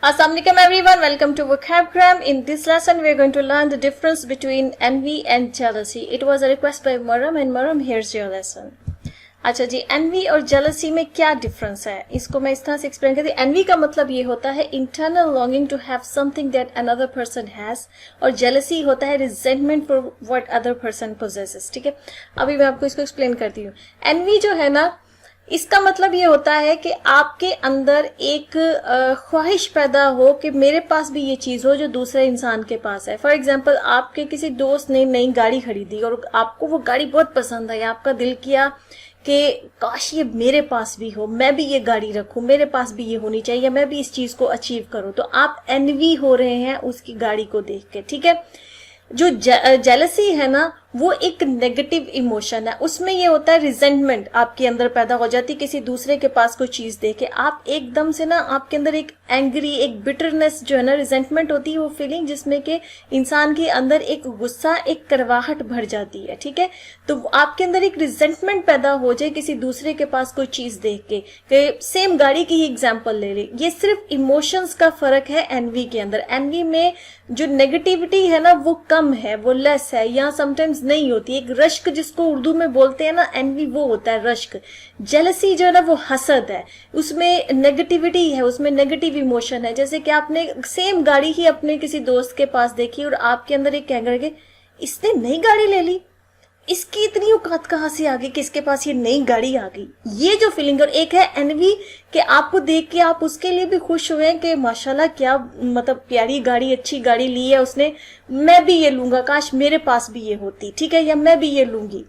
Assalamualaikum everyone, welcome to Vocabgram. In this lesson we are going to learn the difference between envy and jealousy. It was a request by Maram and Maram, here's your lesson. अच्छा जी, N V और jealousy में क्या difference है, इसको मैं इस तरह से एक्सप्लेन करती हूँ. एनवी का मतलब ये होता है internal longing to have something that another person has, और जेलसी होता है resentment for what other person possesses. ठीक है, अभी मैं आपको इसको एक्सप्लेन करती हूँ. एनवी जो है ना, इसका मतलब ये होता है कि आपके अंदर एक ख्वाहिश पैदा हो कि मेरे पास भी ये चीज हो जो दूसरे इंसान के पास है. फॉर एग्जाम्पल, आपके किसी दोस्त ने नई गाड़ी खरीदी और आपको वो गाड़ी बहुत पसंद आई. आपका दिल किया कि काश ये मेरे पास भी हो, मैं भी ये गाड़ी रखूं, मेरे पास भी ये होनी चाहिए, या मैं भी इस चीज को अचीव करूं. तो आप एनवी हो रहे हैं उसकी गाड़ी को देख के. ठीक है, जो जेलसी है ना, वो एक नेगेटिव इमोशन है. उसमें ये होता है रिजेंटमेंट आपके अंदर पैदा हो जाती है किसी दूसरे के पास कोई चीज देखे. आप एकदम से ना, आपके अंदर एक एंग्री, एक बिटरनेस जो है ना, रिजेंटमेंट होती है, वो फीलिंग जिसमें कि इंसान के अंदर एक गुस्सा, एक करवाहट भर जाती है. ठीक है, तो आपके अंदर एक रिजेंटमेंट पैदा हो जाए किसी दूसरे के पास कोई चीज देख के सेम गाड़ी की ही एग्जाम्पल ले ले. ये सिर्फ इमोशंस का फर्क है एनवी के अंदर. एनवी में जो नेगेटिविटी है ना, वो कम है, वो लेस है, या समटाइम्स नहीं होती. एक रश्क जिसको उर्दू में बोलते हैं ना, एनवी वो होता है रश्क. जेलसी जो है ना, वो हसद है, उसमें नेगेटिविटी है, उसमें नेगेटिव इमोशन है. जैसे कि आपने सेम गाड़ी ही अपने किसी दोस्त के पास देखी और आपके अंदर एक कह करके, इसने नई गाड़ी ले ली, इसकी इतनी औकात कहां से आ गई कि इसके पास ये नई गाड़ी आ गई. ये जो फीलिंग. और एक है एनवी कि आपको देख के आप उसके लिए भी खुश हुए कि माशाल्लाह क्या मतलब प्यारी गाड़ी, अच्छी गाड़ी ली है उसने, मैं भी ये लूंगा, काश मेरे पास भी ये होती. ठीक है, या मैं भी ये लूंगी.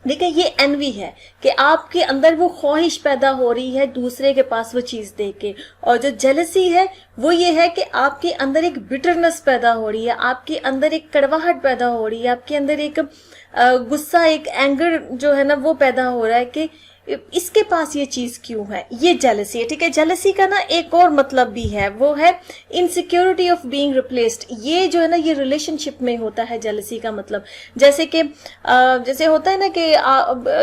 ठीक है, ये एनवी है कि आपके अंदर वो ख्वाहिश पैदा हो रही है दूसरे के पास वो चीज देख के. और जो जेलसी है वो ये है कि आपके अंदर एक बिटरनेस पैदा हो रही है, आपके अंदर एक कड़वाहट पैदा हो रही है, आपके अंदर एक गुस्सा, एक एंगर जो है ना, वो पैदा हो रहा है कि इसके पास ये चीज क्यों है. ये जेलसी है. ठीक है, जेलसी का ना एक और मतलब भी है, वो है इनसिक्योरिटी ऑफ बीइंग रिप्लेस्ड. ये जो है ना, ये रिलेशनशिप में होता है जेलसी का मतलब. जैसे कि जैसे होता है ना कि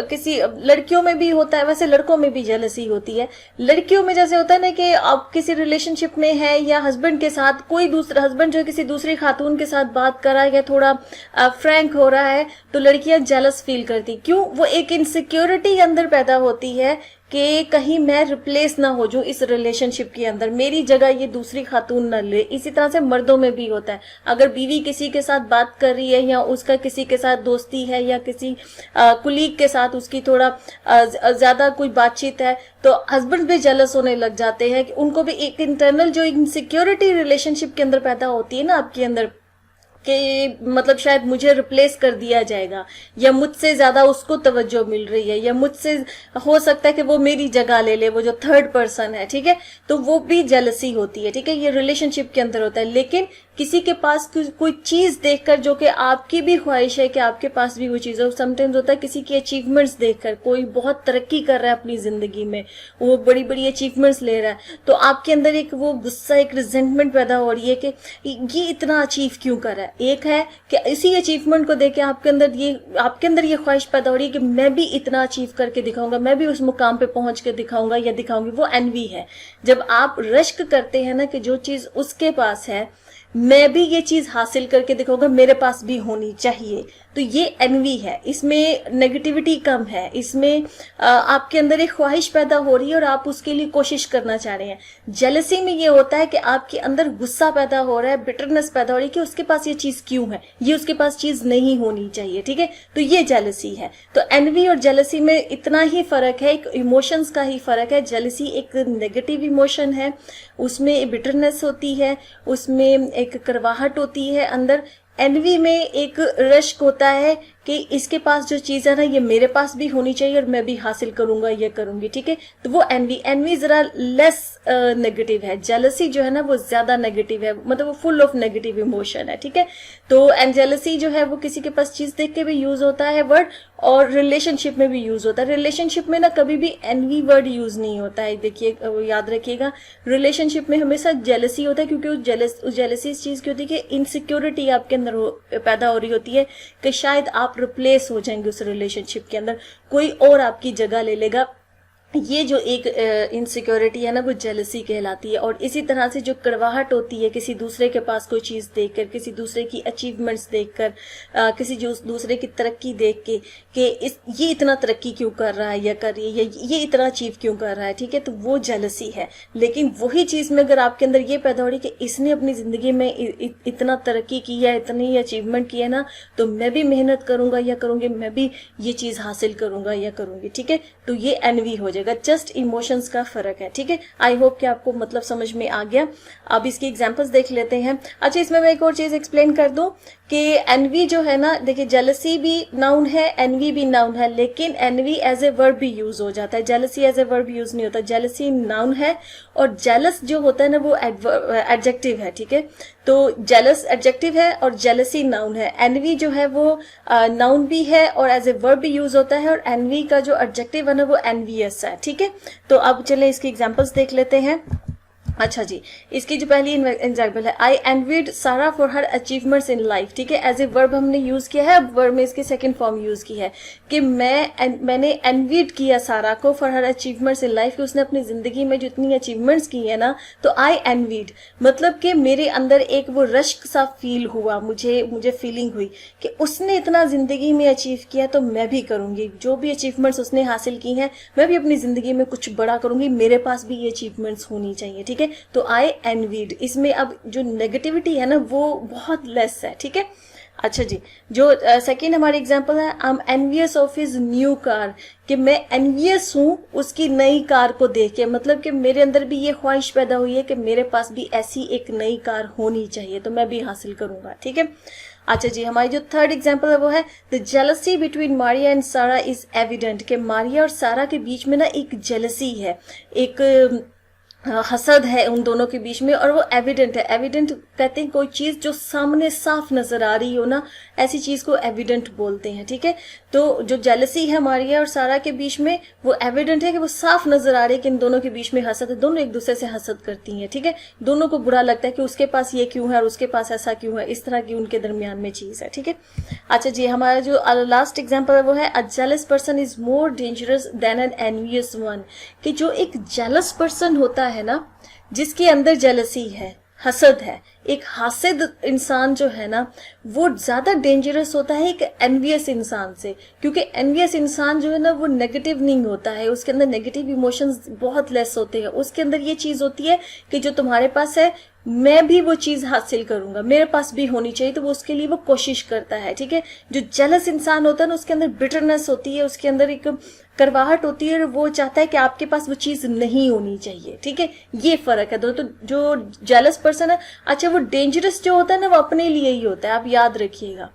किसी लड़कियों में भी होता है, वैसे लड़कों में भी जेलसी होती है. लड़कियों में जैसे होता है ना कि आप किसी रिलेशनशिप में है या हस्बैंड के साथ, कोई दूसरा हस्बैंड जो है किसी दूसरी खातून के साथ बात कर रहा है या थोड़ा फ्रैंक हो रहा है, तो लड़कियां जेलस फील करती. क्यों? वो एक इनसिक्योरिटी अंदर पैदा होती है कि कहीं मैं रिप्लेस ना हो जाऊं इस रिलेशनशिप के अंदर, मेरी जगह ये दूसरी खातून न ले. इसी तरह से मर्दों में भी होता है. अगर बीवी किसी के साथ बात कर रही है, या उसका किसी के साथ दोस्ती है, या किसी कुलीग के साथ उसकी थोड़ा ज्यादा कोई बातचीत है, तो हस्बैंड भी जेलस होने लग जाते हैं कि उनको भी एक इंटरनल जो इनसिक्योरिटी रिलेशनशिप के अंदर पैदा होती है ना आपके अंदर, कि मतलब शायद मुझे रिप्लेस कर दिया जाएगा, या मुझसे ज्यादा उसको तवज्जो मिल रही है, या मुझसे हो सकता है कि वो मेरी जगह ले ले, वो जो थर्ड पर्सन है. ठीक है, तो वो भी जेलसी होती है. ठीक है, ये रिलेशनशिप के अंदर होता है. लेकिन किसी के पास कोई चीज देखकर जो कि आपकी भी ख्वाहिश है कि आपके पास भी वो चीज हो. समटाइम्स होता है किसी की अचीवमेंट्स देखकर, कोई बहुत तरक्की कर रहा है अपनी जिंदगी में, वो बड़ी बड़ी अचीवमेंट्स ले रहा है, तो आपके अंदर एक वो गुस्सा, एक रिजेंटमेंट पैदा हो रही है कि ये इतना अचीव क्यों कर रहा है. एक है कि इसी अचीवमेंट को देख के आपके अंदर ये ख्वाहिश पैदा हो रही है कि मैं भी इतना अचीव करके दिखाऊंगा, मैं भी उस मुकाम पे पहुंच के दिखाऊंगा या दिखाऊंगी. वो एनवी है. जब आप रश्क करते हैं ना कि जो चीज उसके पास है, मैं भी ये चीज हासिल करके दिखाऊंगा, मेरे पास भी होनी चाहिए, तो ये एनवी है. इसमें नेगेटिविटी कम है, इसमें आपके अंदर एक ख्वाहिश पैदा हो रही है और आप उसके लिए कोशिश करना चाह रहे हैं. जेलसी में ये होता है कि आपके अंदर गुस्सा पैदा हो रहा है, बिटरनेस पैदा हो रही है कि उसके पास ये चीज क्यों है, ये उसके पास चीज नहीं होनी चाहिए. ठीक है, तो ये जेलसी है. तो एनवी और जेलसी में इतना ही फर्क है, एक इमोशंस का ही फर्क है. जेलसी एक नेगेटिव इमोशन है, उसमें बिटरनेस होती है, उसमें एक करवाहट होती है अंदर. एनवी में एक रश्क होता है कि इसके पास जो चीज है ना, ये मेरे पास भी होनी चाहिए और मैं भी हासिल करूंगा, ये करूंगी. ठीक है, तो वो एनवी जरा लेस नेगेटिव है. जेलसी जो है ना, वो ज्यादा नेगेटिव है, मतलब वो फुल ऑफ नेगेटिव इमोशन है. ठीक है, तो एंड जेलसी जो है वो किसी के पास चीज देख के भी यूज होता है वर्ड, और रिलेशनशिप में भी यूज होता है. रिलेशनशिप में ना कभी भी एनवी वर्ड यूज नहीं होता है. देखिए, याद रखिएगा, रिलेशनशिप में हमेशा जेलसी होता है, क्योंकि उस जेलसी इस चीज की होती है कि इनसिक्योरिटी आपके अंदर पैदा हो रही होती है कि शायद आप रिप्लेस हो जाएंगे उस रिलेशनशिप के अंदर, कोई और आपकी जगह ले लेगा, ये जो एक इनसिक्योरिटी है ना वो जेलसी कहलाती है। और इसी तरह से जो कड़वाहट होती है किसी दूसरे के पास कोई चीज़ देखकर, किसी दूसरे की अचीवमेंट्स देखकर, किसी जो दूसरे की तरक्की देख के कि ये इतना तरक्की क्यों कर रहा है या कर रही है, या ये इतना अचीव क्यों कर रहा है, ठीक है, तो वो जेलसी है। लेकिन वही चीज़ में अगर आपके अंदर ये पैदा हो रही कि इसने अपनी ज़िंदगी में इतना तरक्की की है, इतनी अचीवमेंट की है ना, तो मैं भी मेहनत करूँगा या करूँगी, मैं भी ये चीज़ हासिल करूँगा या करूँगी, ठीक है, तो ये एनवी हो जाएगा। जस्ट इमोशंस का फर्क है, ठीक है। आई होप कि आपको मतलब समझ में आ गया। अब इसकी एग्जांपल्स देख लेते हैं। अच्छा, इसमें मैं एक और चीज एक्सप्लेन कर दूं कि एनवी जो है ना, देखिए जेलसी भी नाउन है, एनवी भी नाउन है, लेकिन एनवी एज ए वर्ब भी यूज हो जाता है, jealousy as a verb use नहीं होता। जेलसी नाउन है और जेलस जो होता है ना वो एडजेक्टिव है, ठीक है। तो जेलस एडजेक्टिव है और जेलसी नाउन है। एनवी जो है वो नाउन भी है और एज ए वर्ब भी यूज होता है, और एनवी का जो एडजेक्टिव है ना वो एनवीएस है, ठीक है। तो अब चलें इसकी एग्जांपल्स देख लेते हैं। अच्छा जी, इसकी जो पहली एग्जाम्पल है, आई एनविड सारा for her achievements in life, ठीक है। एज ए वर्ब हमने यूज किया है, अब वर्ब में इसकी सेकंड फॉर्म यूज की है कि मैंने एनविड किया सारा को for her achievements in life, कि उसने अपनी जिंदगी में जितनी अचीवमेंट्स की है ना, तो आई एनविड मतलब कि मेरे अंदर एक वो रश्क सा फील हुआ, मुझे फीलिंग हुई कि उसने इतना जिंदगी में अचीव किया तो मैं भी करूंगी, जो भी अचीवमेंट्स उसने हासिल की हैं मैं भी अपनी जिंदगी में कुछ बड़ा करूंगी, मेरे पास भी ये अचीवमेंट्स होनी चाहिए, ठीक है। तो आई एनवीड, इसमें अब जो नेगेटिविटी है ना वो बहुत लेस है, ठीक है। अच्छा जी, जो सेकंड हमारी एग्जांपल है, I am envious of his new car, कि मैं एनवियस हूँ उसकी नई कार को देख के, मतलब कि मेरे अंदर भी ये ख्वाहिश पैदा हुई है कि मेरे पास भी ऐसी एक नई कार होनी चाहिए, तो मैं भी हासिल करूंगा, ठीक है। अच्छा जी, हमारी जो थर्ड एग्जांपल है वो है, the jealousy between Maria and सारा इज एविडेंट, कि मारिया और सारा के बीच में ना एक जेलसी है, एक हसद है उन दोनों के बीच में, और वो एविडेंट है। एविडेंट कहते हैं कोई चीज जो सामने साफ नजर आ रही हो ना, ऐसी चीज को एविडेंट बोलते हैं, ठीक है। तो जो जेलसी है मारिया और सारा के बीच में वो एविडेंट है कि वो साफ नजर आ रही है कि इन दोनों के बीच में हसद है, दोनों एक दूसरे से हसद करती हैं, ठीक है। दोनों को बुरा लगता है कि उसके पास ये क्यों है और उसके पास ऐसा क्यों है, इस तरह की उनके दरमियान में चीज है, ठीक है। अच्छा जी, हमारा जो लास्ट एग्जाम्पल है वो है, a jealous person is more dangerous than an envious one, कि जो एक जेलस पर्सन होता है ना, जिसके अंदर जेलसी है, हसद है, एक हासिद इंसान जो है ना वो ज्यादा डेंजरस होता है एक एनवियस इंसान से, क्योंकि एनवियस इंसान जो है ना वो नेगेटिव नहीं होता है, उसके अंदर नेगेटिव इमोशंस बहुत लेस होते हैं, उसके अंदर ये चीज होती है कि जो तुम्हारे पास है मैं भी वो चीज हासिल करूंगा, मेरे पास भी होनी चाहिए, तो वो उसके लिए वो कोशिश करता है, ठीक है। जो जेलस इंसान होता है ना उसके अंदर बिटरनेस होती है, उसके अंदर एक करवाहट होती है, वो चाहता है कि आपके पास वो चीज नहीं होनी चाहिए, ठीक है। ये फर्क है दो। तो जो जेलस पर्सन है, अच्छा वो डेंजरस जो होता है ना वो अपने लिए ही होता है, आप याद रखिएगा,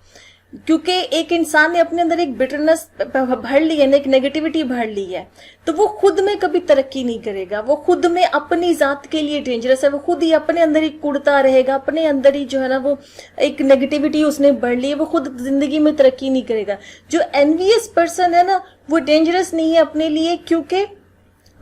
क्योंकि एक इंसान ने अपने अंदर एक बिटरनेस भर ली है ना, एक नेगेटिविटी भर ली है, तो वो खुद में कभी तरक्की नहीं करेगा, वो खुद में अपनी जात के लिए डेंजरस है, वो खुद ही अपने अंदर ही कुड़ता रहेगा, अपने अंदर ही जो है ना वो एक नेगेटिविटी उसने भर ली है, वो खुद जिंदगी में तरक्की नहीं करेगा। जो एनवियस पर्सन है ना वो डेंजरस नहीं है अपने लिए, क्योंकि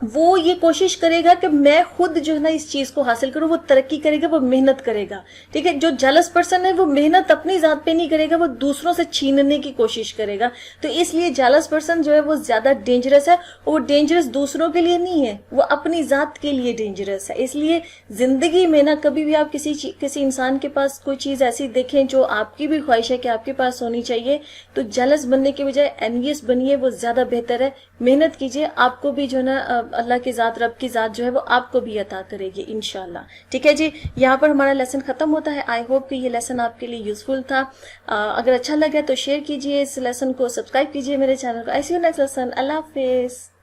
वो ये कोशिश करेगा कि मैं खुद जो है ना इस चीज को हासिल करूं, वो तरक्की करेगा, वो मेहनत करेगा, ठीक है। जो जेलस पर्सन है वो मेहनत अपनी जात पे नहीं करेगा, वो दूसरों से छीनने की कोशिश करेगा, तो इसलिए जेलस पर्सन जो है वो ज्यादा डेंजरस है, और वो डेंजरस दूसरों के लिए नहीं है, वो अपनी जात के लिए डेंजरस है। इसलिए जिंदगी में ना कभी भी आप किसी इंसान के पास कोई चीज ऐसी देखें जो आपकी भी ख्वाहिश है कि आपके पास होनी चाहिए, तो जेलस बनने के बजाय एनवियस बनिए, वो ज्यादा बेहतर है। मेहनत कीजिए, आपको भी जो है ना अल्लाह की ज़ात, रब की ज़ात जो है वो आपको भी अता करेगी इंशाल्लाह, ठीक है जी। यहाँ पर हमारा लेसन खत्म होता है। आई होप कि ये लेसन आपके लिए यूजफुल था। अगर अच्छा लगा तो शेयर कीजिए इस लेसन को, सब्सक्राइब कीजिए मेरे चैनल को। ऐसी नेक्स्ट लेसन, अल्लाह हाफिज।